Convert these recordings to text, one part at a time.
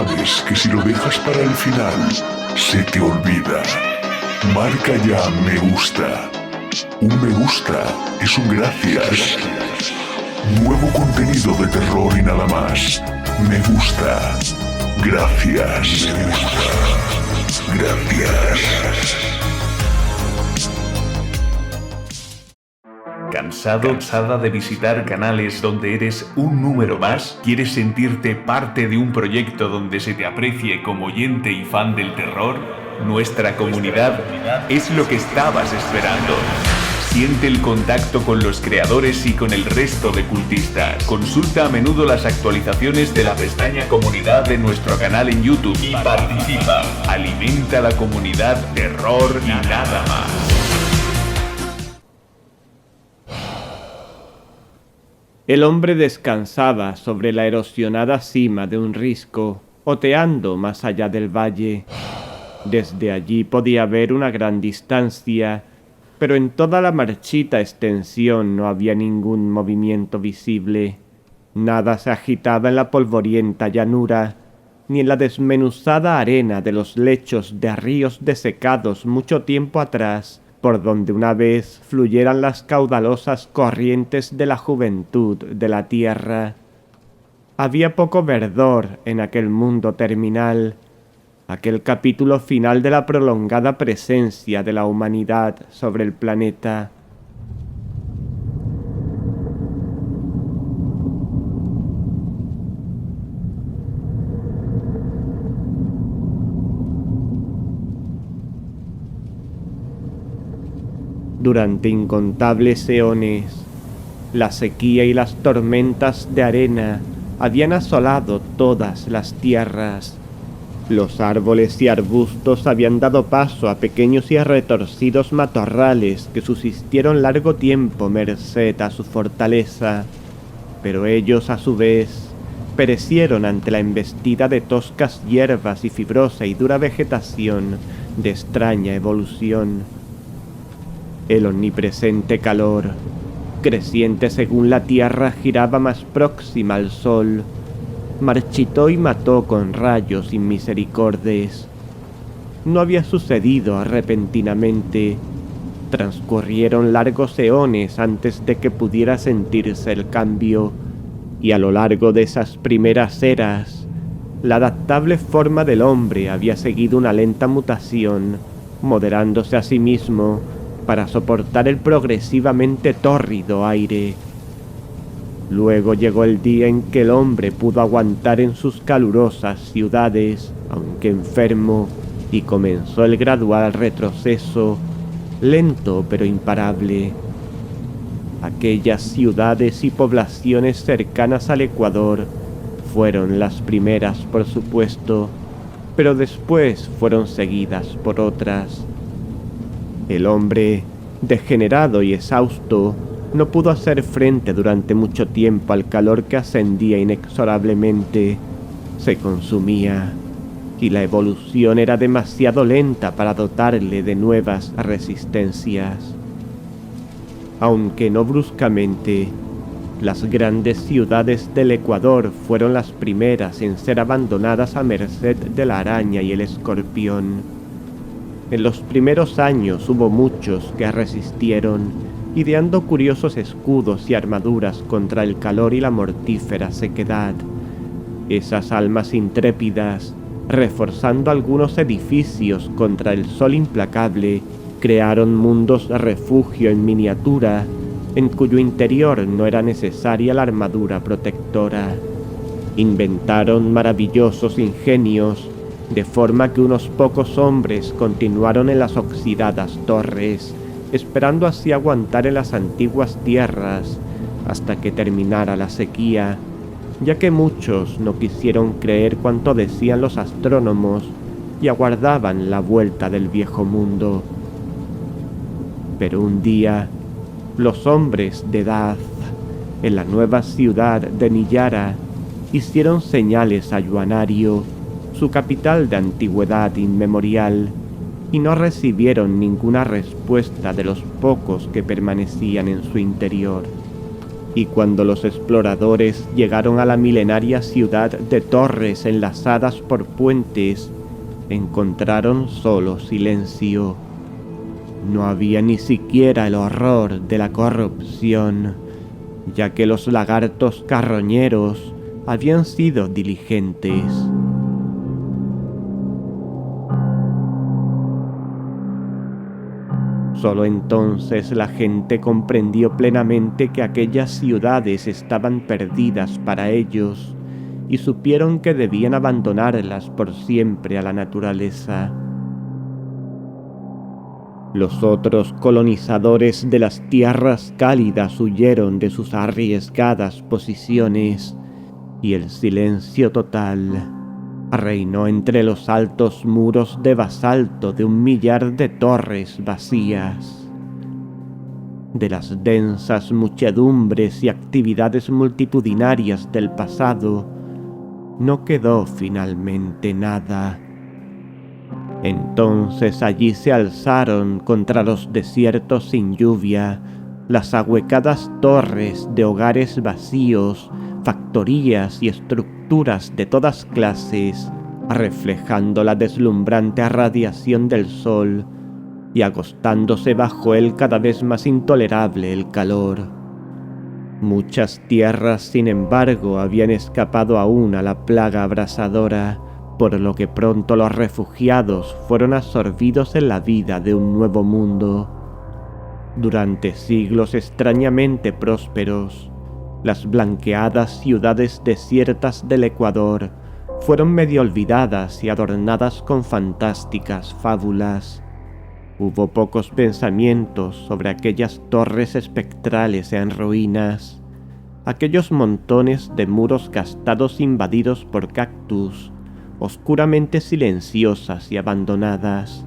sabes que si lo dejas para el final, se te olvida. Marca ya me gusta. Un me gusta es un gracias. Nuevo contenido de terror y nada más. Me gusta. Gracias. Me gusta. Gracias. ¿Cansada de visitar canales donde eres un número más? ¿Quieres sentirte parte de un proyecto donde se te aprecie como oyente y fan del terror? Nuestra comunidad es lo que estabas esperando. Siente el contacto con los creadores y con el resto de cultistas. Consulta a menudo las actualizaciones de la pestaña Comunidad de nuestro canal en YouTube y participa. Alimenta la comunidad terror y nada más. El hombre descansaba sobre la erosionada cima de un risco, oteando más allá del valle. Desde allí podía ver una gran distancia, pero en toda la marchita extensión no había ningún movimiento visible. Nada se agitaba en la polvorienta llanura, ni en la desmenuzada arena de los lechos de ríos desecados mucho tiempo atrás, por donde una vez fluyeran las caudalosas corrientes de la juventud de la tierra. Había poco verdor en aquel mundo terminal, aquel capítulo final de la prolongada presencia de la humanidad sobre el planeta. Durante incontables eones, la sequía y las tormentas de arena habían asolado todas las tierras. Los árboles y arbustos habían dado paso a pequeños y retorcidos matorrales que subsistieron largo tiempo merced a su fortaleza, pero ellos a su vez perecieron ante la embestida de toscas hierbas y fibrosa y dura vegetación de extraña evolución. El omnipresente calor, creciente según la tierra giraba más próxima al sol, marchitó y mató con rayos inmisericordes. No había sucedido repentinamente. Transcurrieron largos eones antes de que pudiera sentirse el cambio, y a lo largo de esas primeras eras, la adaptable forma del hombre había seguido una lenta mutación, moderándose a sí mismo para soportar el progresivamente tórrido aire. Luego llegó el día en que el hombre pudo aguantar en sus calurosas ciudades, aunque enfermo, y comenzó el gradual retroceso, lento pero imparable. Aquellas ciudades y poblaciones cercanas al Ecuador fueron las primeras, por supuesto, pero después fueron seguidas por otras. El hombre, degenerado y exhausto, no pudo hacer frente durante mucho tiempo al calor que ascendía inexorablemente. Se consumía, y la evolución era demasiado lenta para dotarle de nuevas resistencias. Aunque no bruscamente, las grandes ciudades del Ecuador fueron las primeras en ser abandonadas a merced de la araña y el escorpión. En los primeros años hubo muchos que resistieron, ideando curiosos escudos y armaduras contra el calor y la mortífera sequedad. Esas almas intrépidas, reforzando algunos edificios contra el sol implacable, crearon mundos de refugio en miniatura, en cuyo interior no era necesaria la armadura protectora. Inventaron maravillosos ingenios, de forma que unos pocos hombres continuaron en las oxidadas torres, esperando así aguantar en las antiguas tierras hasta que terminara la sequía, ya que muchos no quisieron creer cuanto decían los astrónomos y aguardaban la vuelta del viejo mundo. Pero un día, los hombres de Daz, en la nueva ciudad de Niyara, hicieron señales a Yuanario, su capital de antigüedad inmemorial, y no recibieron ninguna respuesta de los pocos que permanecían en su interior. Y cuando los exploradores llegaron a la milenaria ciudad de torres enlazadas por puentes, encontraron solo silencio. No había ni siquiera el horror de la corrupción, ya que los lagartos carroñeros habían sido diligentes. Solo entonces la gente comprendió plenamente que aquellas ciudades estaban perdidas para ellos y supieron que debían abandonarlas por siempre a la naturaleza. Los otros colonizadores de las tierras cálidas huyeron de sus arriesgadas posiciones y el silencio total reinó entre los altos muros de basalto de 1.000.000 de torres vacías. De las densas muchedumbres y actividades multitudinarias del pasado, no quedó finalmente nada. Entonces allí se alzaron contra los desiertos sin lluvia las ahuecadas torres de hogares vacíos, factorías y estructuras de todas clases, reflejando la deslumbrante radiación del sol y agostándose bajo él cada vez más intolerable el calor. Muchas tierras, sin embargo, habían escapado aún a la plaga abrasadora, por lo que pronto los refugiados fueron absorbidos en la vida de un nuevo mundo. Durante siglos extrañamente prósperos, las blanqueadas ciudades desiertas del Ecuador fueron medio olvidadas y adornadas con fantásticas fábulas. Hubo pocos pensamientos sobre aquellas torres espectrales en ruinas, aquellos montones de muros gastados invadidos por cactus, oscuramente silenciosas y abandonadas.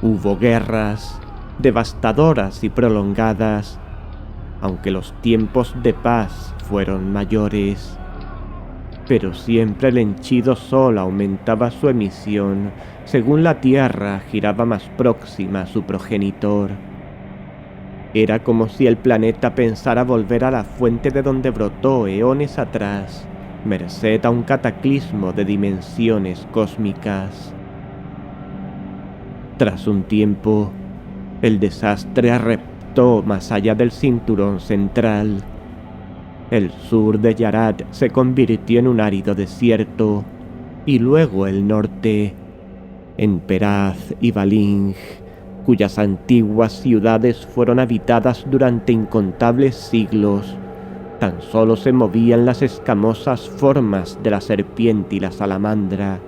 Hubo guerras, devastadoras y prolongadas, aunque los tiempos de paz fueron mayores. Pero siempre el henchido sol aumentaba su emisión según la Tierra giraba más próxima a su progenitor. Era como si el planeta pensara volver a la fuente de donde brotó eones atrás, merced a un cataclismo de dimensiones cósmicas. Tras un tiempo, el desastre arreptó más allá del cinturón central. El sur de Yarad se convirtió en un árido desierto, y luego el norte, en Peraz y Baling, cuyas antiguas ciudades fueron habitadas durante incontables siglos, tan solo se movían las escamosas formas de la serpiente y la salamandra,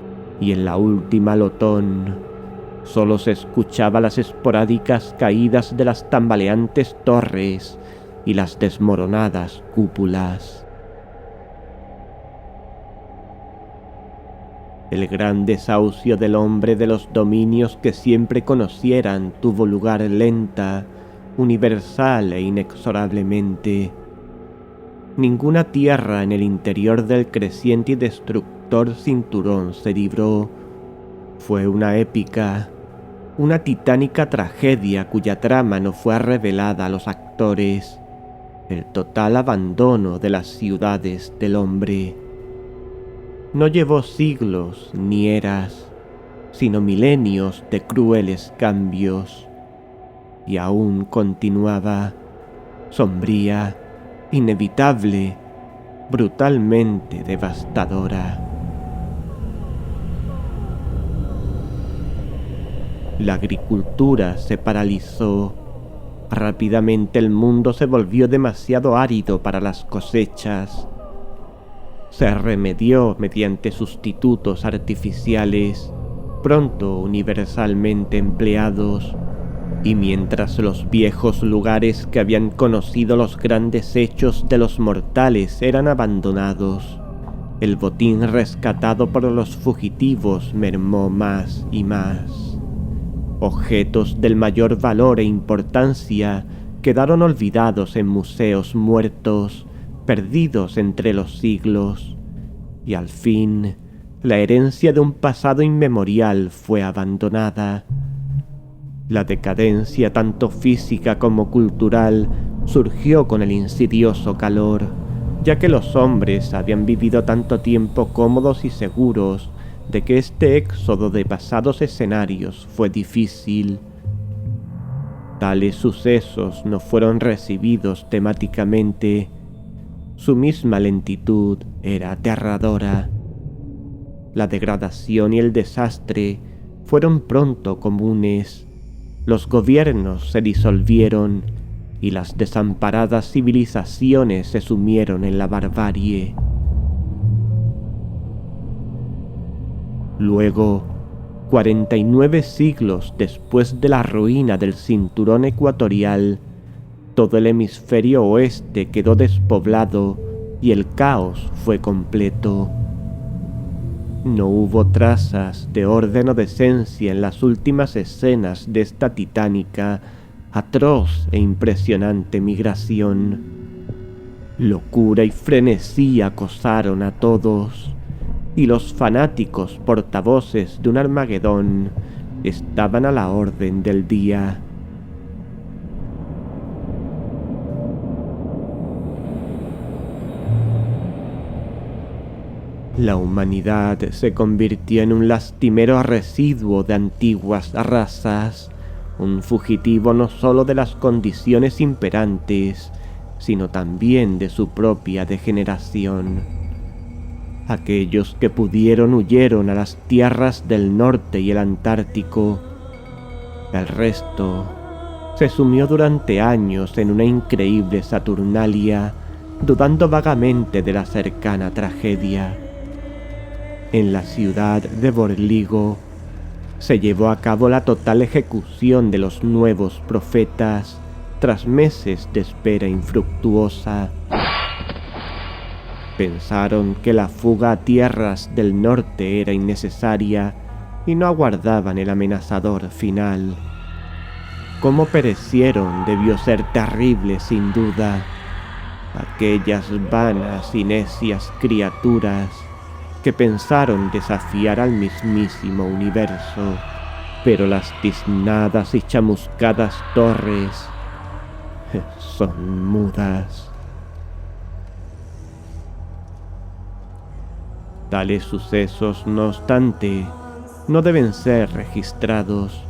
y en la última Lotón solo se escuchaba las esporádicas caídas de las tambaleantes torres y las desmoronadas cúpulas. El gran desahucio del hombre de los dominios que siempre conocieran tuvo lugar lenta, universal e inexorablemente. Ninguna tierra en el interior del creciente y destructor cinturón se libró. Fue una épica, una titánica tragedia cuya trama no fue revelada a los actores, el total abandono de las ciudades del hombre. No llevó siglos ni eras, sino milenios de crueles cambios, y aún continuaba, sombría, inevitable, brutalmente devastadora. La agricultura se paralizó. Rápidamente el mundo se volvió demasiado árido para las cosechas. Se remedió mediante sustitutos artificiales, pronto universalmente empleados, y mientras los viejos lugares que habían conocido los grandes hechos de los mortales eran abandonados, el botín rescatado por los fugitivos mermó más y más. Objetos del mayor valor e importancia quedaron olvidados en museos muertos, perdidos entre los siglos, y al fin la herencia de un pasado inmemorial fue abandonada. La decadencia, tanto física como cultural, surgió con el insidioso calor, ya que los hombres habían vivido tanto tiempo cómodos y seguros de que este éxodo de pasados escenarios fue difícil. Tales sucesos no fueron recibidos temáticamente. Su misma lentitud era aterradora. La degradación y el desastre fueron pronto comunes. Los gobiernos se disolvieron y las desamparadas civilizaciones se sumieron en la barbarie. Luego, 49 siglos después de la ruina del cinturón ecuatorial, todo el hemisferio oeste quedó despoblado y el caos fue completo. No hubo trazas de orden o decencia en las últimas escenas de esta titánica, atroz e impresionante migración. Locura y frenesí acosaron a todos, y los fanáticos portavoces de un Armagedón estaban a la orden del día. La humanidad se convirtió en un lastimero residuo de antiguas razas, un fugitivo no solo de las condiciones imperantes, sino también de su propia degeneración. Aquellos que pudieron huyeron a las tierras del norte y el Antártico. El resto se sumió durante años en una increíble Saturnalia, dudando vagamente de la cercana tragedia. En la ciudad de Borligo se llevó a cabo la total ejecución de los nuevos profetas tras meses de espera infructuosa. Pensaron que la fuga a tierras del norte era innecesaria y no aguardaban el amenazador final. Cómo perecieron debió ser terrible sin duda. Aquellas vanas y necias criaturas que pensaron desafiar al mismísimo universo, pero las tiznadas y chamuscadas torres son mudas. Tales sucesos, no obstante, no deben ser registrados,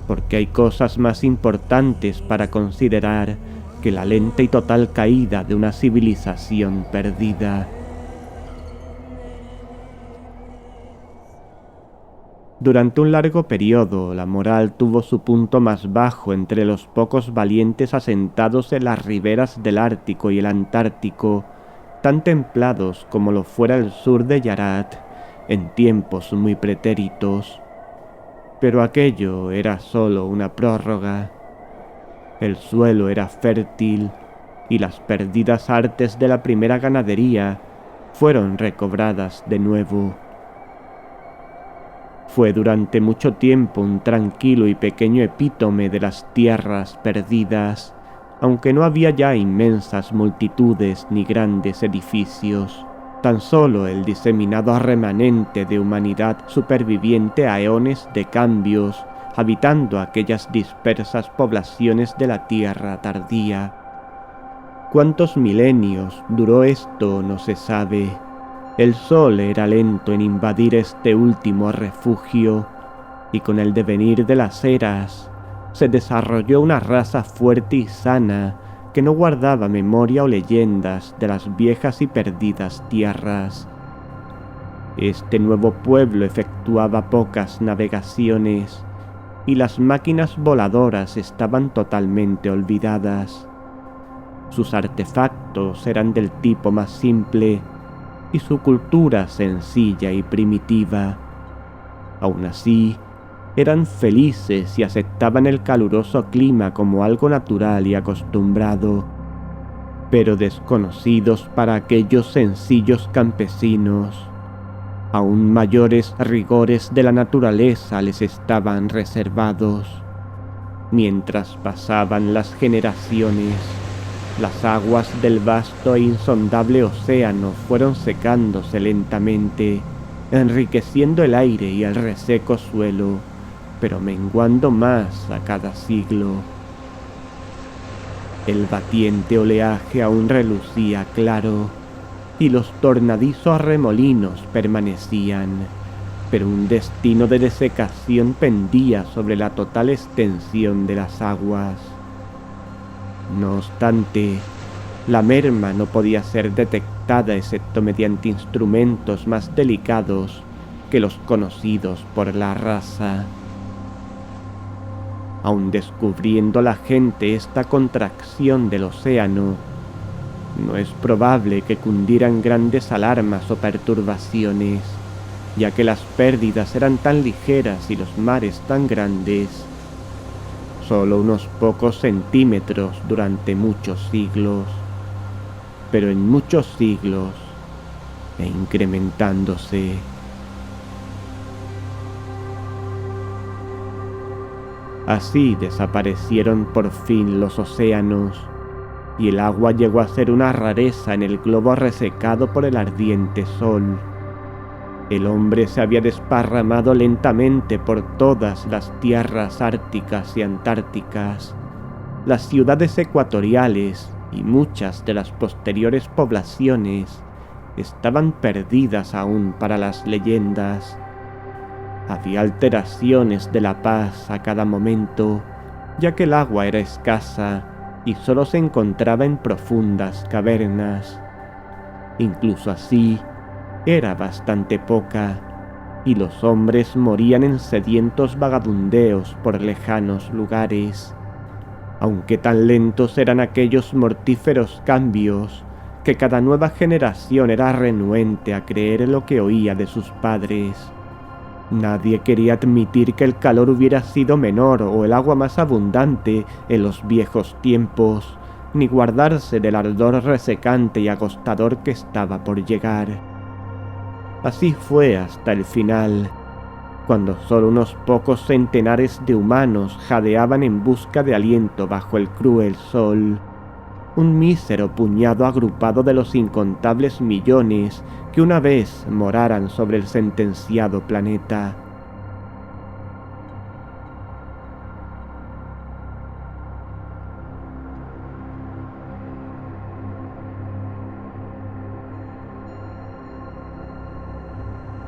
porque hay cosas más importantes para considerar que la lenta y total caída de una civilización perdida. Durante un largo periodo, la moral tuvo su punto más bajo entre los pocos valientes asentados en las riberas del Ártico y el Antártico, tan templados como lo fuera el sur de Yarat, en tiempos muy pretéritos. Pero aquello era solo una prórroga. El suelo era fértil y las perdidas artes de la primera ganadería fueron recobradas de nuevo. Fue durante mucho tiempo un tranquilo y pequeño epítome de las tierras perdidas, aunque no había ya inmensas multitudes ni grandes edificios, tan solo el diseminado remanente de humanidad superviviente a eones de cambios, habitando aquellas dispersas poblaciones de la tierra tardía. ¿Cuántos milenios duró esto? No se sabe. El sol era lento en invadir este último refugio, y con el devenir de las eras se desarrolló una raza fuerte y sana que no guardaba memoria o leyendas de las viejas y perdidas tierras. Este nuevo pueblo efectuaba pocas navegaciones, y las máquinas voladoras estaban totalmente olvidadas. Sus artefactos eran del tipo más simple, y su cultura sencilla y primitiva. Aún así, eran felices y aceptaban el caluroso clima como algo natural y acostumbrado, pero desconocidos para aquellos sencillos campesinos. Aún mayores rigores de la naturaleza les estaban reservados. Mientras pasaban las generaciones, las aguas del vasto e insondable océano fueron secándose lentamente, enriqueciendo el aire y el reseco suelo, pero menguando más a cada siglo. El batiente oleaje aún relucía claro, y los tornadizos remolinos permanecían, pero un destino de desecación pendía sobre la total extensión de las aguas. No obstante, la merma no podía ser detectada excepto mediante instrumentos más delicados que los conocidos por la raza. Aun descubriendo la gente esta contracción del océano, no es probable que cundieran grandes alarmas o perturbaciones, ya que las pérdidas eran tan ligeras y los mares tan grandes, solo unos pocos centímetros durante muchos siglos, pero en muchos siglos e incrementándose. Así desaparecieron por fin los océanos, y el agua llegó a ser una rareza en el globo resecado por el ardiente sol. El hombre se había desparramado lentamente por todas las tierras árticas y antárticas, las ciudades ecuatoriales y muchas de las posteriores poblaciones estaban perdidas aún para las leyendas. Había alteraciones de la paz a cada momento, ya que el agua era escasa y solo se encontraba en profundas cavernas. Incluso así, era bastante poca, y los hombres morían en sedientos vagabundeos por lejanos lugares, aunque tan lentos eran aquellos mortíferos cambios que cada nueva generación era renuente a creer lo que oía de sus padres. Nadie quería admitir que el calor hubiera sido menor o el agua más abundante en los viejos tiempos, ni guardarse del ardor resecante y agostador que estaba por llegar. Así fue hasta el final, cuando solo unos pocos centenares de humanos jadeaban en busca de aliento bajo el cruel sol, un mísero puñado agrupado de los incontables millones que una vez moraran sobre el sentenciado planeta.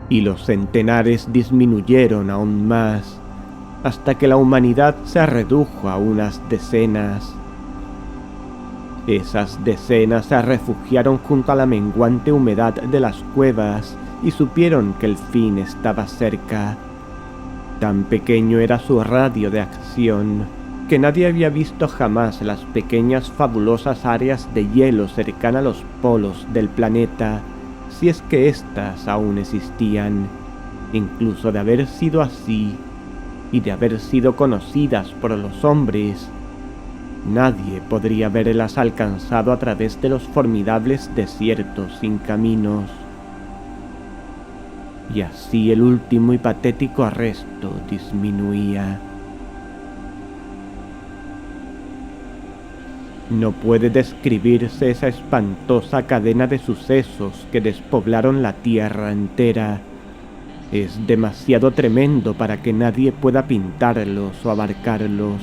Y los centenares disminuyeron aún más, hasta que la humanidad se redujo a unas decenas. Esas decenas se refugiaron junto a la menguante humedad de las cuevas y supieron que el fin estaba cerca. Tan pequeño era su radio de acción, que nadie había visto jamás las pequeñas fabulosas áreas de hielo cercanas a los polos del planeta, si es que éstas aún existían. Incluso de haber sido así, y de haber sido conocidas por los hombres, nadie podría haberlas alcanzado a través de los formidables desiertos sin caminos. Y así el último y patético arresto disminuía. No puede describirse esa espantosa cadena de sucesos que despoblaron la tierra entera. Es demasiado tremendo para que nadie pueda pintarlos o abarcarlos.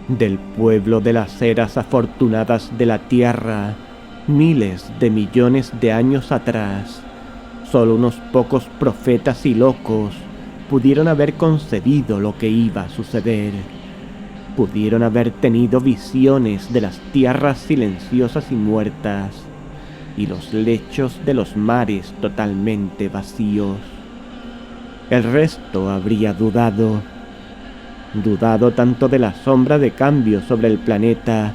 Del pueblo de las eras afortunadas de la tierra, miles de millones de años atrás, solo unos pocos profetas y locos pudieron haber concebido lo que iba a suceder. Pudieron haber tenido visiones de las tierras silenciosas y muertas, y los lechos de los mares totalmente vacíos. El resto habría dudado tanto de la sombra de cambio sobre el planeta,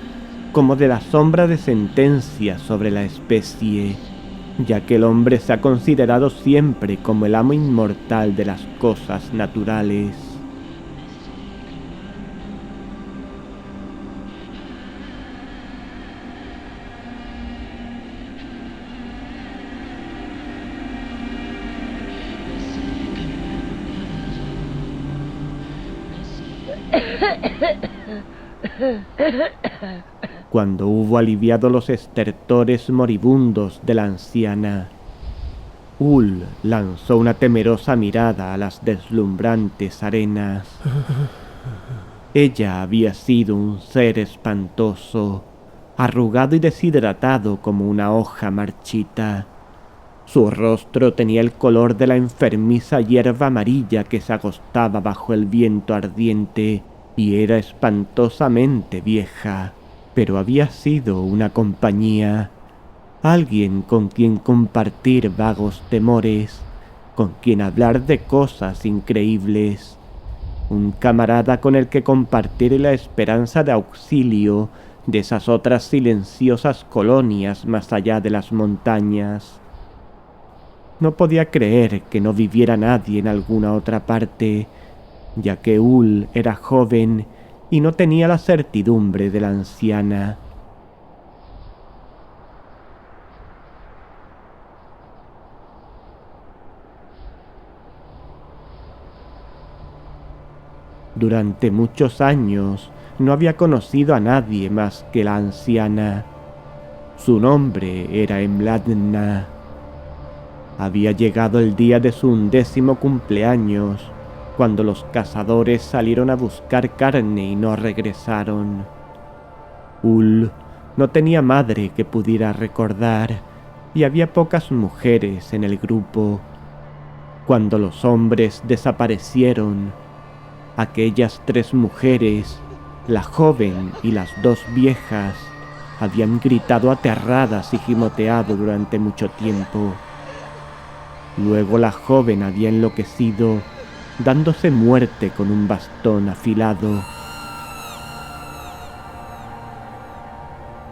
como de la sombra de sentencia sobre la especie, ya que el hombre se ha considerado siempre como el amo inmortal de las cosas naturales. Cuando hubo aliviado los estertores moribundos de la anciana, Ul lanzó una temerosa mirada a las deslumbrantes arenas. Ella había sido un ser espantoso, arrugado y deshidratado como una hoja marchita. Su rostro tenía el color de la enfermiza hierba amarilla que se agostaba bajo el viento ardiente y era espantosamente vieja, pero había sido una compañía, alguien con quien compartir vagos temores, con quien hablar de cosas increíbles, un camarada con el que compartir la esperanza de auxilio de esas otras silenciosas colonias más allá de las montañas. No podía creer que no viviera nadie en alguna otra parte, ya que Ul era joven y no tenía la certidumbre de la anciana. Durante muchos años no había conocido a nadie más que la anciana. Su nombre era Emladna. Había llegado el día de su 11º cumpleaños, cuando los cazadores salieron a buscar carne y no regresaron. Ul no tenía madre que pudiera recordar, y había pocas mujeres en el grupo. Cuando los hombres desaparecieron, aquellas 3 mujeres, la joven y las 2 viejas, habían gritado aterradas y gimoteado durante mucho tiempo. Luego la joven había enloquecido, dándose muerte con un bastón afilado.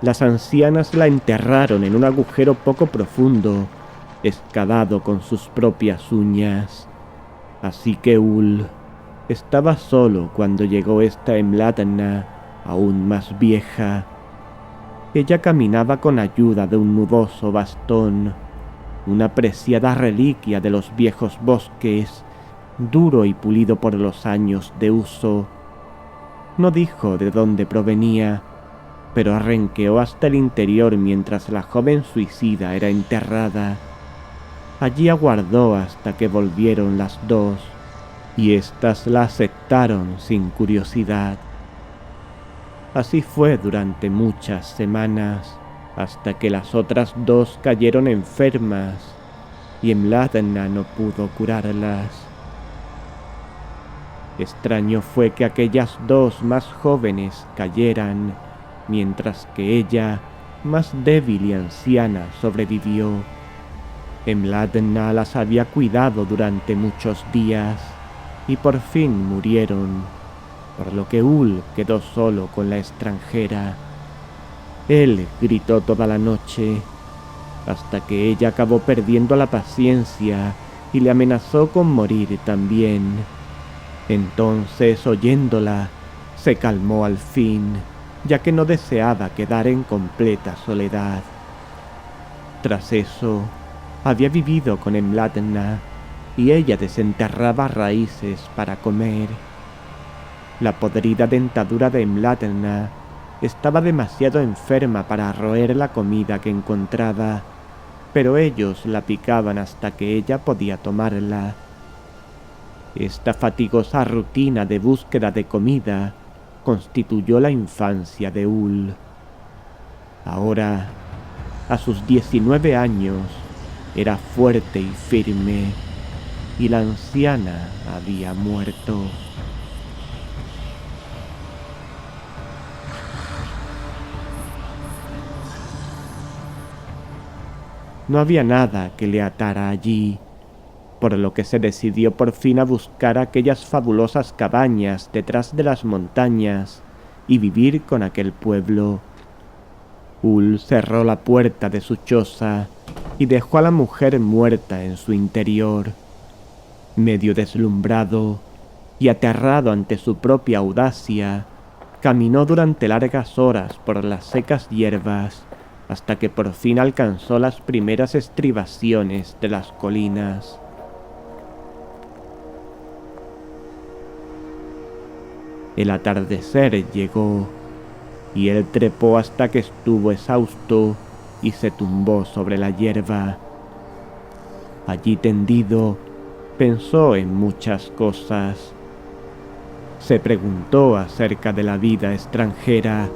Las ancianas la enterraron en un agujero poco profundo, excavado con sus propias uñas. Así que Ul estaba solo cuando llegó esta Emladna, aún más vieja. Ella caminaba con ayuda de un nudoso bastón, una preciada reliquia de los viejos bosques, duro y pulido por los años de uso. No dijo de dónde provenía, pero arranqueó hasta el interior mientras la joven suicida era enterrada. Allí aguardó hasta que volvieron las 2, y éstas la aceptaron sin curiosidad. Así fue durante muchas semanas, hasta que las otras 2 cayeron enfermas y Emladna no pudo curarlas. Extraño fue que aquellas 2 más jóvenes cayeran, mientras que ella, más débil y anciana, sobrevivió. Emladna las había cuidado durante muchos días y por fin murieron, por lo que Ul quedó solo con la extranjera. Él gritó toda la noche, hasta que ella acabó perdiendo la paciencia y le amenazó con morir también. Entonces, oyéndola, se calmó al fin, ya que no deseaba quedar en completa soledad. Tras eso, había vivido con Emladna, y ella desenterraba raíces para comer. La podrida dentadura de Emladna estaba demasiado enferma para roer la comida que encontraba, pero ellos la picaban hasta que ella podía tomarla. Esta fatigosa rutina de búsqueda de comida constituyó la infancia de Ul. Ahora, a sus 19 años, era fuerte y firme, y la anciana había muerto. No había nada que le atara allí, por lo que se decidió por fin a buscar aquellas fabulosas cabañas detrás de las montañas y vivir con aquel pueblo. Ul cerró la puerta de su choza y dejó a la mujer muerta en su interior. Medio deslumbrado y aterrado ante su propia audacia, caminó durante largas horas por las secas hierbas hasta que por fin alcanzó las primeras estribaciones de las colinas. El atardecer llegó, y él trepó hasta que estuvo exhausto y se tumbó sobre la hierba. Allí tendido, pensó en muchas cosas. Se preguntó acerca de la vida extranjera,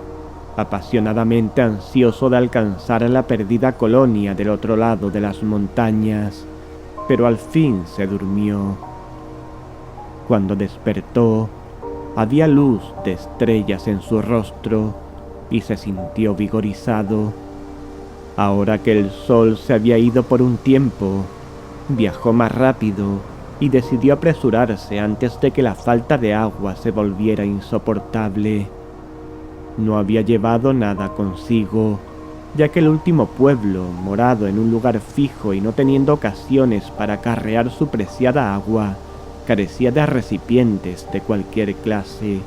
apasionadamente ansioso de alcanzar a la perdida colonia del otro lado de las montañas, pero al fin se durmió. Cuando despertó, había luz de estrellas en su rostro y se sintió vigorizado. Ahora que el sol se había ido por un tiempo, viajó más rápido y decidió apresurarse antes de que la falta de agua se volviera insoportable. No había llevado nada consigo, ya que el último pueblo, morado en un lugar fijo y no teniendo ocasiones para acarrear su preciada agua, carecía de recipientes de cualquier clase.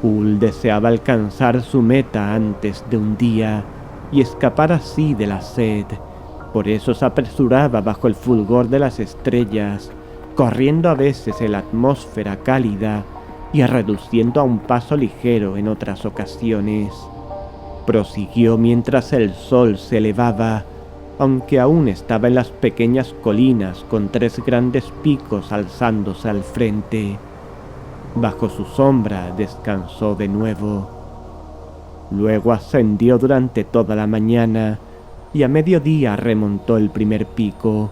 Ul deseaba alcanzar su meta antes de un día y escapar así de la sed. Por eso se apresuraba bajo el fulgor de las estrellas, corriendo a veces en la atmósfera cálida y reduciendo a un paso ligero en otras ocasiones. Prosiguió mientras el sol se elevaba, aunque aún estaba en las pequeñas colinas con 3 grandes picos alzándose al frente. Bajo su sombra descansó de nuevo. Luego ascendió durante toda la mañana y a mediodía remontó el primer pico.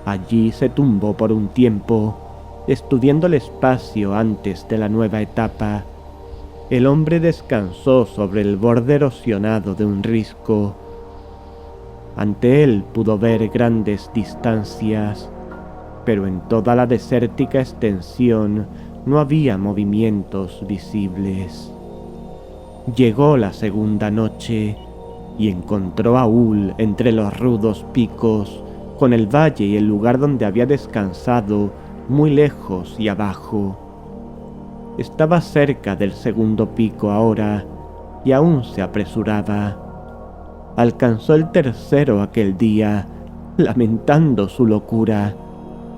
Allí se tumbó por un tiempo, estudiando el espacio antes de la nueva etapa. El hombre descansó sobre el borde erosionado de un risco. Ante él pudo ver grandes distancias, pero en toda la desértica extensión no había movimientos visibles. Llegó la segunda noche y encontró a Ul entre los rudos picos, con el valle y el lugar donde había descansado muy lejos y abajo. Estaba cerca del segundo pico ahora y aún se apresuraba. Alcanzó el tercero aquel día, lamentando su locura,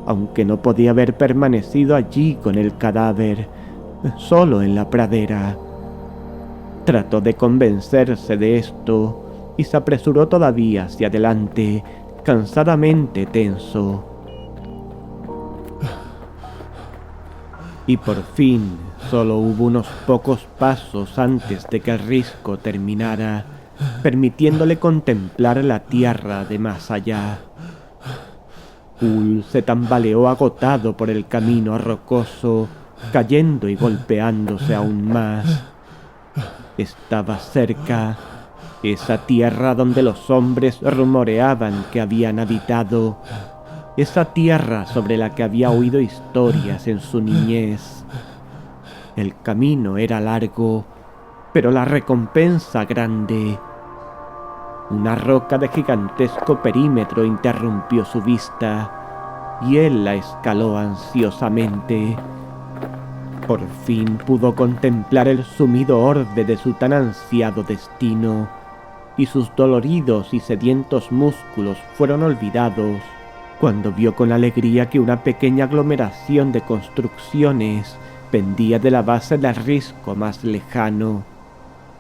aunque no podía haber permanecido allí con el cadáver, solo en la pradera. Trató de convencerse de esto y se apresuró todavía hacia adelante, cansadamente tenso. Y por fin, solo hubo unos pocos pasos antes de que el risco terminara, permitiéndole contemplar la tierra de más allá. Ul se tambaleó agotado por el camino rocoso, cayendo y golpeándose aún más. Estaba cerca, esa tierra donde los hombres rumoreaban que habían habitado, esa tierra sobre la que había oído historias en su niñez. El camino era largo, pero la recompensa grande. Una roca de gigantesco perímetro interrumpió su vista, y él la escaló ansiosamente. Por fin pudo contemplar el sumido orbe de su tan ansiado destino, y sus doloridos y sedientos músculos fueron olvidados cuando vio con alegría que una pequeña aglomeración de construcciones pendía de la base del risco más lejano.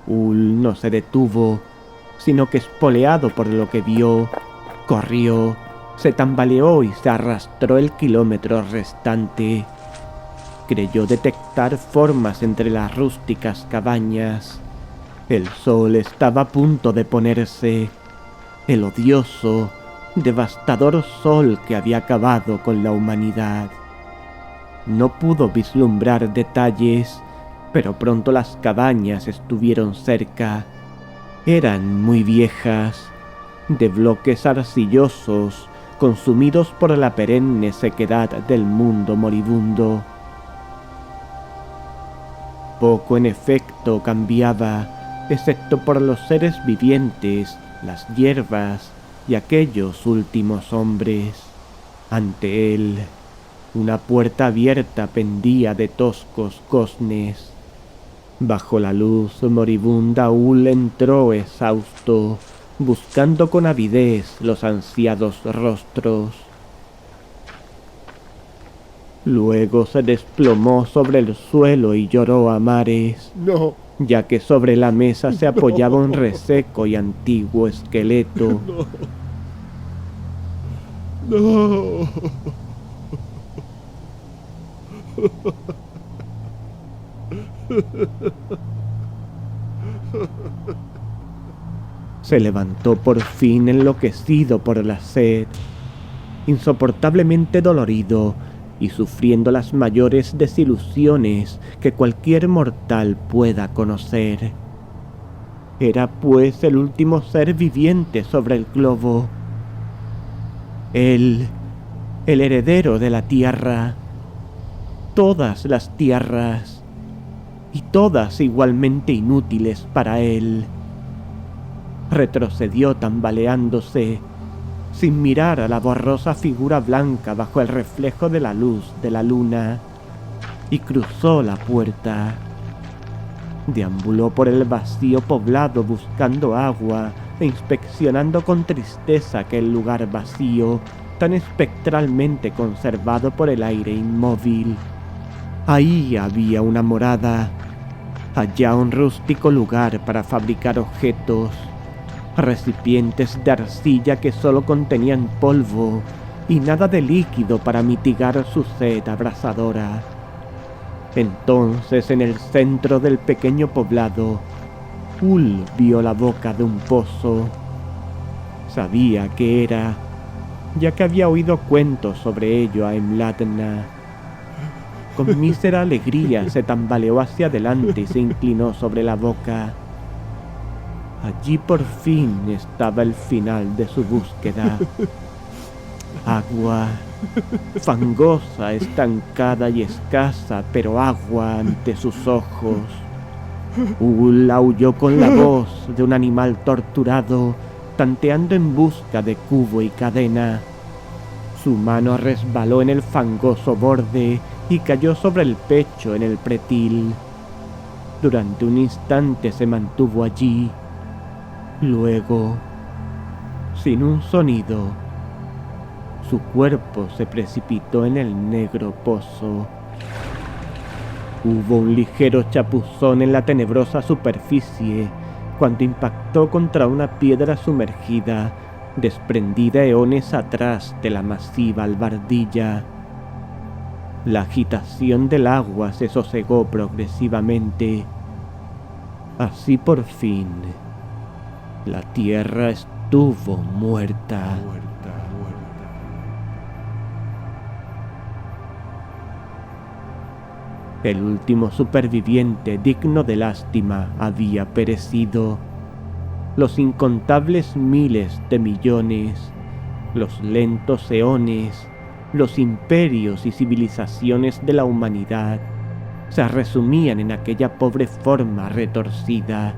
Ul no se detuvo, sino que espoleado por lo que vio, corrió, se tambaleó y se arrastró el kilómetro restante. Creyó detectar formas entre las rústicas cabañas. El sol estaba a punto de ponerse, el odioso, devastador sol que había acabado con la humanidad. No pudo vislumbrar detalles, pero pronto las cabañas estuvieron cerca. Eran muy viejas, de bloques arcillosos, consumidos por la perenne sequedad del mundo moribundo. Poco en efecto cambiaba, excepto por los seres vivientes, las hierbas y aquellos últimos hombres. Ante él, una puerta abierta pendía de toscos goznes. Bajo la luz moribunda Ul entró exhausto, buscando con avidez los ansiados rostros. Luego se desplomó sobre el suelo y lloró a mares, No, ya que sobre la mesa se apoyaba un reseco y antiguo esqueleto. No. Se levantó por fin enloquecido por la sed, insoportablemente dolorido y sufriendo las mayores desilusiones que cualquier mortal pueda conocer. Era pues el último ser viviente sobre el globo. Él, el heredero de la tierra, todas las tierras, y todas igualmente inútiles para él. Retrocedió tambaleándose, sin mirar a la borrosa figura blanca bajo el reflejo de la luz de la luna, y cruzó la puerta. Deambuló por el vacío poblado buscando agua e inspeccionando con tristeza aquel lugar vacío, tan espectralmente conservado por el aire inmóvil. Ahí había una morada, allá un rústico lugar para fabricar objetos, recipientes de arcilla que solo contenían polvo y nada de líquido para mitigar su sed abrasadora. Entonces, en el centro del pequeño poblado, Ul vio la boca de un pozo. Sabía qué era, ya que había oído cuentos sobre ello a Emladna. Con mísera alegría se tambaleó hacia adelante y se inclinó sobre la boca. Allí por fin estaba el final de su búsqueda. Agua, fangosa, estancada y escasa, pero agua ante sus ojos. Ul aulló con la voz de un animal torturado, tanteando en busca de cubo y cadena. Su mano resbaló en el fangoso borde y cayó sobre el pecho en el pretil. Durante un instante se mantuvo allí. Luego, sin un sonido, su cuerpo se precipitó en el negro pozo. Hubo un ligero chapuzón en la tenebrosa superficie cuando impactó contra una piedra sumergida, desprendida eones atrás de la masiva albardilla. La agitación del agua se sosegó progresivamente. Así por fin, la tierra estuvo muerta. El último superviviente digno de lástima había perecido. Los incontables miles de millones, los lentos eones, los imperios y civilizaciones de la humanidad se resumían en aquella pobre forma retorcida.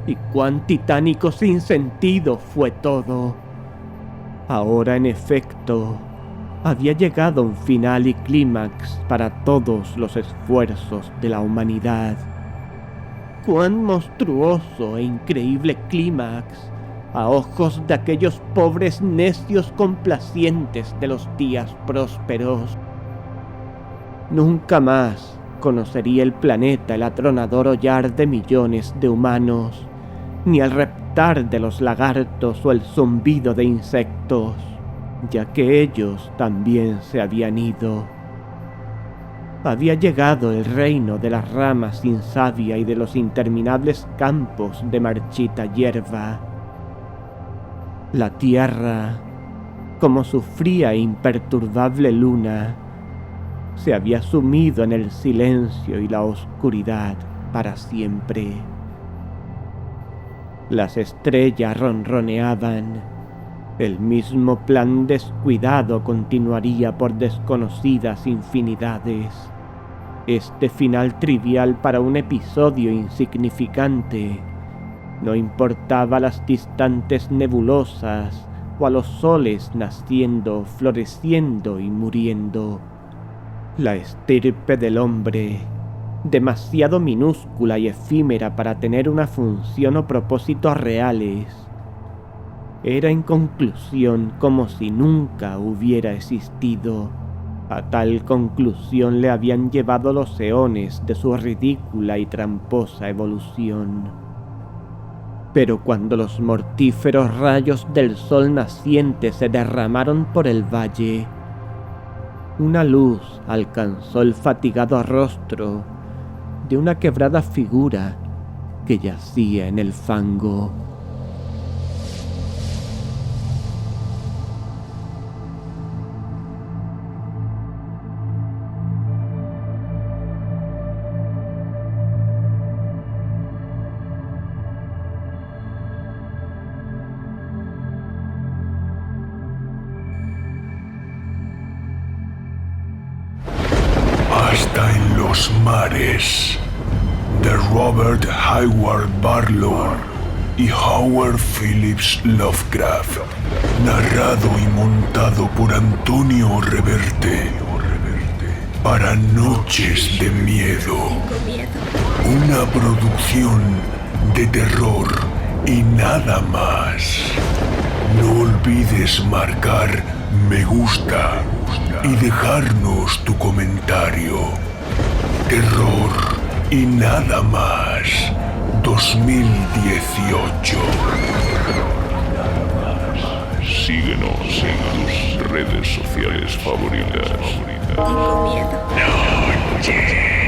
Y cuán titánico sinsentido fue todo. Ahora, en efecto, había llegado un final y clímax para todos los esfuerzos de la humanidad. Cuán monstruoso e increíble clímax a ojos de aquellos pobres necios complacientes de los días prósperos. Nunca más conocería el planeta el atronador hollar de millones de humanos, ni el reptar de los lagartos o el zumbido de insectos, ya que ellos también se habían ido. Había llegado el reino de las ramas sin savia y de los interminables campos de marchita hierba. La tierra, como su fría e imperturbable luna, se había sumido en el silencio y la oscuridad para siempre. Las estrellas ronroneaban. El mismo plan descuidado continuaría por desconocidas infinidades. Este final trivial para un episodio insignificante no importaba a las distantes nebulosas o a los soles naciendo, floreciendo y muriendo. La estirpe del hombre, demasiado minúscula y efímera para tener una función o propósitos reales, era en conclusión como si nunca hubiera existido. A tal conclusión le habían llevado los eones de su ridícula y tramposa evolución. Pero cuando los mortíferos rayos del sol naciente se derramaron por el valle, una luz alcanzó el fatigado rostro de una quebrada figura que yacía en el fango. Hasta en los mares, de Robert Howard Barlow y Howard Phillips Lovecraft, narrado y montado por Antonio Reverte, para Noches de Miedo, una producción de terror y nada más. No olvides marcar me gusta y dejarnos tu comentario. Terror y nada más 2018. Síguenos en tus redes sociales favoritas. Tengo miedo. Noche.